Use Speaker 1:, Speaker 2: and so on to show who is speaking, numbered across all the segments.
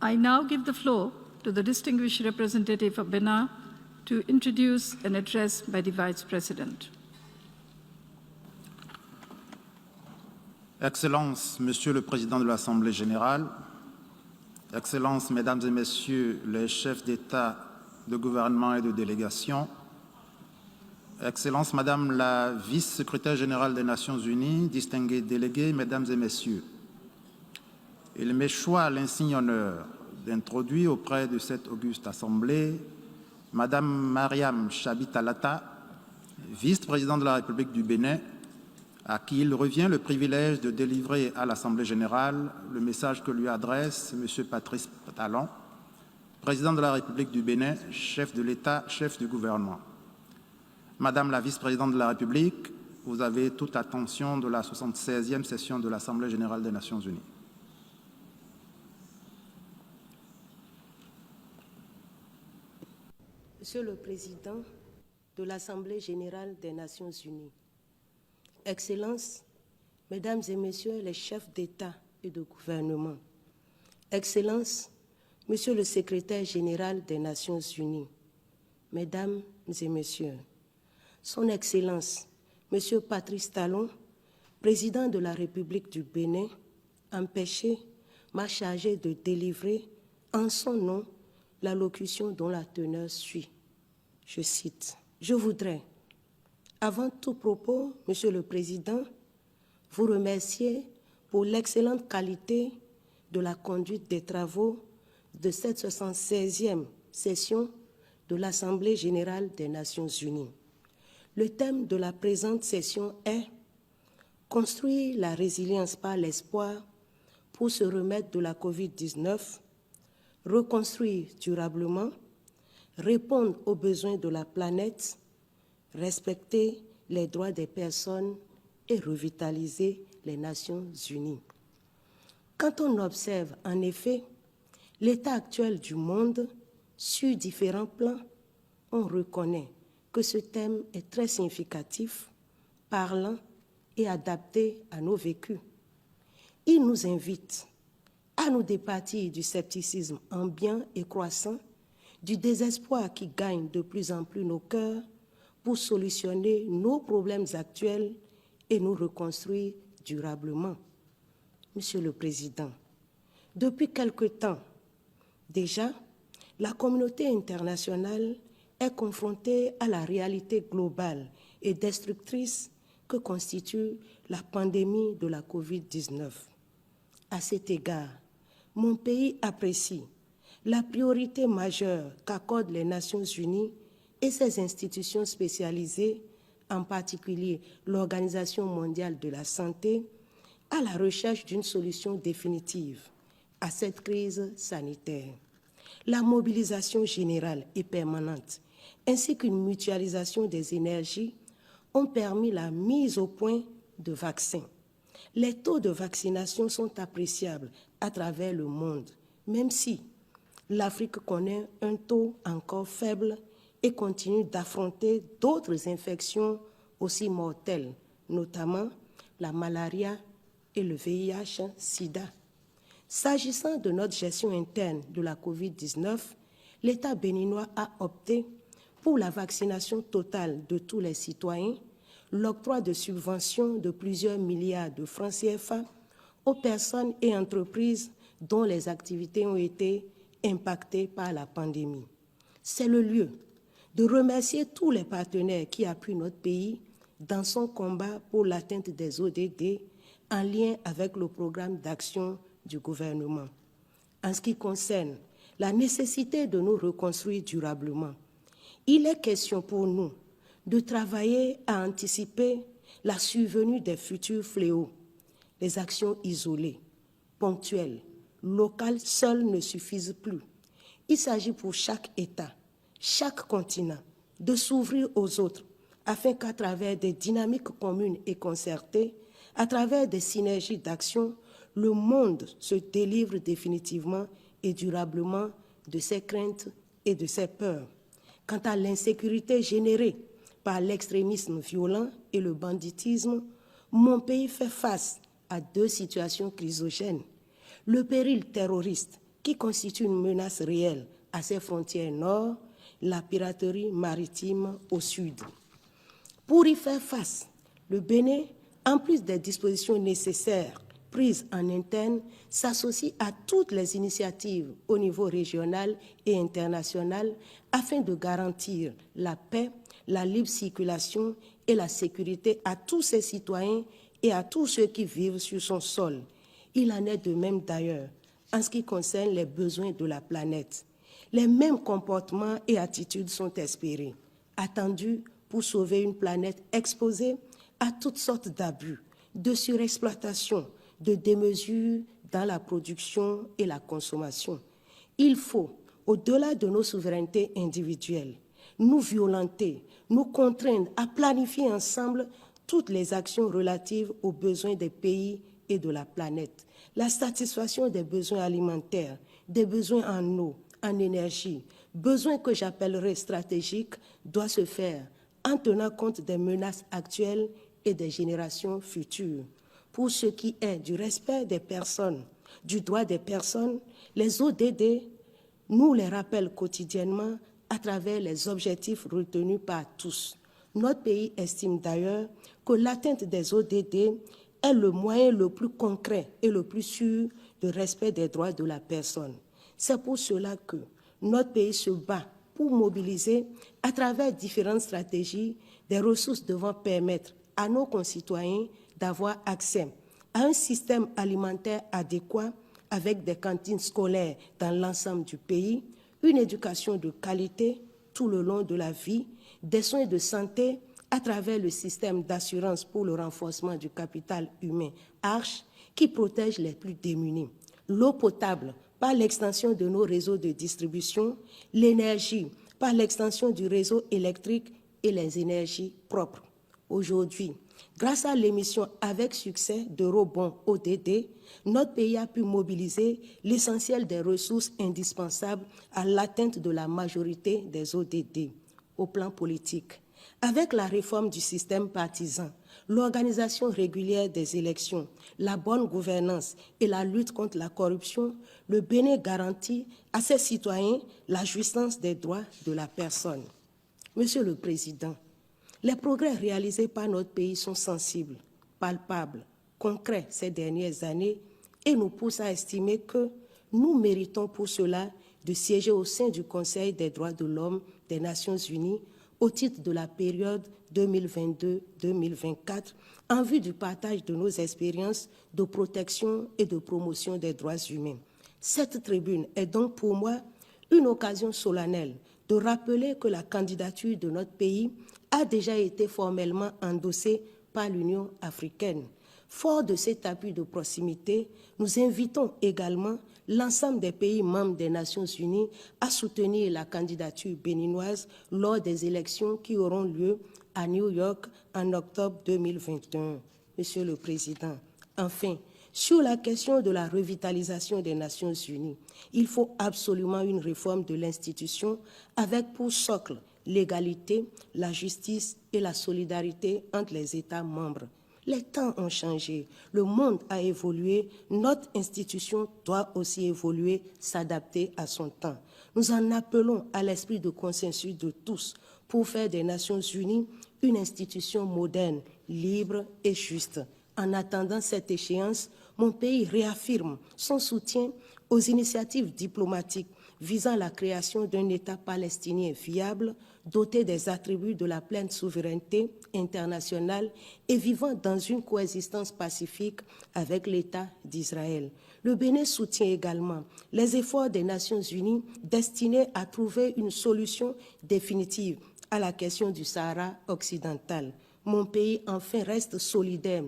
Speaker 1: I now give the floor to the distinguished representative of Benin to introduce an address by the Vice President.
Speaker 2: Excellences, Monsieur le Président de l'Assemblée générale, Excellences, Mesdames et Messieurs les chefs d'État, de gouvernement et de délégation, Excellences, Madame la Vice-secrétaire générale des Nations Unies, distingués délégués, Mesdames et Messieurs, il m'échoit l'insigne honneur d'introduire auprès de cette auguste Assemblée Madame Mariam Chabi Talata, vice-présidente de la République du Bénin, à qui il revient le privilège de délivrer à l'Assemblée générale le message que lui adresse M. Patrice Talon, président de la République du Bénin, chef de l'État, chef du gouvernement. Madame la vice-présidente de la République, vous avez toute attention de la 76e session de l'Assemblée générale des Nations unies.
Speaker 3: Monsieur le Président de l'Assemblée générale des Nations unies, Excellences, Mesdames et Messieurs les chefs d'État et de gouvernement, Excellences, Monsieur le Secrétaire général des Nations unies, Mesdames et Messieurs, Son Excellence, Monsieur Patrice Talon, Président de la République du Bénin, empêché, m'a chargé de délivrer en son nom l'allocution dont la teneur suit. Je cite, « Je voudrais, avant tout propos, Monsieur le Président, vous remercier pour l'excellente qualité de la conduite des travaux de cette 76e session de l'Assemblée générale des Nations unies. Le thème de la présente session est « Construire la résilience par l'espoir pour se remettre de la COVID-19, reconstruire durablement, répondre aux besoins de la planète, respecter les droits des personnes et revitaliser les Nations unies. » Quand on observe en effet l'état actuel du monde sur différents plans, on reconnaît que ce thème est très significatif, parlant et adapté à nos vécus. Il nous invite à nous départir du scepticisme ambiant et croissant, du désespoir qui gagne de plus en plus nos cœurs pour solutionner nos problèmes actuels et nous reconstruire durablement. Monsieur le Président, depuis quelque temps déjà, la communauté internationale est confrontée à la réalité globale et destructrice que constitue la pandémie de la COVID-19. À cet égard, mon pays apprécie la priorité majeure qu'accordent les Nations unies et ses institutions spécialisées, en particulier l'Organisation mondiale de la santé, à la recherche d'une solution définitive à cette crise sanitaire. La mobilisation générale et permanente, ainsi qu'une mutualisation des énergies, ont permis la mise au point de vaccins. Les taux de vaccination sont appréciables à travers le monde, même si l'Afrique connaît un taux encore faible et continue d'affronter d'autres infections aussi mortelles, notamment la malaria et le VIH-Sida. S'agissant de notre gestion interne de la COVID-19, l'État béninois a opté pour la vaccination totale de tous les citoyens, l'octroi de subventions de plusieurs milliards de francs CFA aux personnes et entreprises dont les activités ont été impactées par la pandémie. C'est le lieu de remercier tous les partenaires qui appuient notre pays dans son combat pour l'atteinte des ODD en lien avec le programme d'action du gouvernement. En ce qui concerne la nécessité de nous reconstruire durablement, il est question pour nous de travailler à anticiper la survenue des futurs fléaux. Les actions isolées, ponctuelles, locales seules ne suffisent plus. Il s'agit pour chaque État, chaque continent, de s'ouvrir aux autres afin qu'à travers des dynamiques communes et concertées, à travers des synergies d'action, le monde se délivre définitivement et durablement de ses craintes et de ses peurs. Quant à l'insécurité générée par l'extrémisme violent et le banditisme, mon pays fait face à deux situations chrysogènes. Le péril terroriste qui constitue une menace réelle à ses frontières nord, la piraterie maritime au sud. Pour y faire face, le Bénin, en plus des dispositions nécessaires prises en interne, s'associe à toutes les initiatives au niveau régional et international afin de garantir la paix, la libre circulation et la sécurité à tous ses citoyens et à tous ceux qui vivent sur son sol. Il en est de même d'ailleurs en ce qui concerne les besoins de la planète. Les mêmes comportements et attitudes sont espérés, attendus pour sauver une planète exposée à toutes sortes d'abus, de surexploitation, de démesures dans la production et la consommation. Il faut, au-delà de nos souverainetés individuelles, nous violenter, nous contraindre à planifier ensemble toutes les actions relatives aux besoins des pays et de la planète. La satisfaction des besoins alimentaires, des besoins en eau, en énergie, besoins que j'appellerais stratégiques, doit se faire en tenant compte des menaces actuelles et des générations futures. Pour ce qui est du respect des personnes, du droit des personnes, les ODD nous les rappellent quotidiennement à travers les objectifs retenus par tous. Notre pays estime d'ailleurs que l'atteinte des ODD est le moyen le plus concret et le plus sûr de respect des droits de la personne. C'est pour cela que notre pays se bat pour mobiliser, à travers différentes stratégies, des ressources devant permettre à nos concitoyens d'avoir accès à un système alimentaire adéquat avec des cantines scolaires dans l'ensemble du pays, une éducation de qualité tout le long de la vie, des soins de santé à travers le système d'assurance pour le renforcement du capital humain ARCHE qui protège les plus démunis, l'eau potable par l'extension de nos réseaux de distribution, l'énergie par l'extension du réseau électrique et les énergies propres. Aujourd'hui, grâce à l'émission avec succès d'Eurobond ODD, notre pays a pu mobiliser l'essentiel des ressources indispensables à l'atteinte de la majorité des ODD. Au plan politique, avec la réforme du système partisan, l'organisation régulière des élections, la bonne gouvernance et la lutte contre la corruption, le Bénin garantit à ses citoyens la jouissance des droits de la personne. Monsieur le Président, les progrès réalisés par notre pays sont sensibles, palpables, concrets ces dernières années et nous poussent à estimer que nous méritons pour cela de siéger au sein du Conseil des droits de l'homme des Nations Unies au titre de la période 2022-2024 en vue du partage de nos expériences de protection et de promotion des droits humains. Cette tribune est donc pour moi une occasion solennelle de rappeler que la candidature de notre pays a déjà été formellement endossée par l'Union africaine. Fort de cet appui de proximité, nous invitons également l'ensemble des pays membres des Nations Unies à soutenir la candidature béninoise lors des élections qui auront lieu à New York en octobre 2021. Monsieur le Président, enfin, sur la question de la revitalisation des Nations Unies, il faut absolument une réforme de l'institution avec pour socle l'égalité, la justice et la solidarité entre les États membres. Les temps ont changé, le monde a évolué, notre institution doit aussi évoluer, s'adapter à son temps. Nous en appelons à l'esprit de consensus de tous pour faire des Nations Unies une institution moderne, libre et juste. En attendant cette échéance, mon pays réaffirme son soutien aux initiatives diplomatiques visant la création d'un État palestinien viable, doté des attributs de la pleine souveraineté internationale et vivant dans une coexistence pacifique avec l'État d'Israël. Le Bénin soutient également les efforts des Nations Unies destinés à trouver une solution définitive à la question du Sahara occidental. Mon pays, enfin, reste solidaire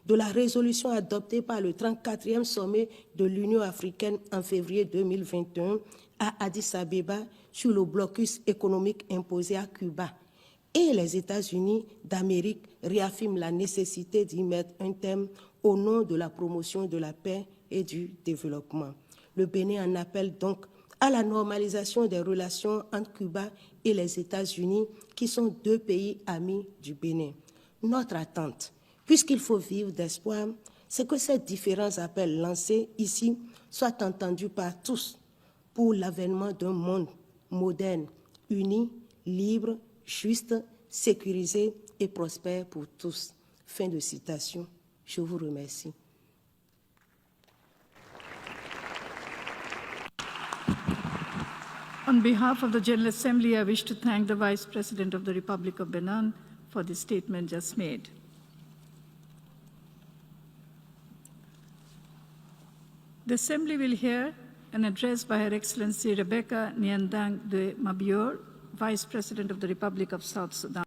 Speaker 3: de la résolution adoptée par le 34e sommet de l'Union africaine en février 2021 à Addis Abeba sur le blocus économique imposé à Cuba. Et les États-Unis d'Amérique réaffirment la nécessité d'y mettre un terme au nom de la promotion de la paix et du développement. Le Bénin en appelle donc à la normalisation des relations entre Cuba et les États-Unis, qui sont deux pays amis du Bénin. Notre attente, puisqu'il faut vivre d'espoir, c'est que ces différents appels lancés ici soient entendus par tous pour l'avènement d'un monde moderne, uni, libre, juste, sécurisé et prospère pour tous. Fin de citation. Je vous remercie.
Speaker 1: On behalf of the General Assembly, I wish to thank the Vice President of the Republic of Benin for the statement just made. The Assembly will hear an address by Her Excellency Rebecca Nyandang de Mabior, Vice President of the Republic of South Sudan.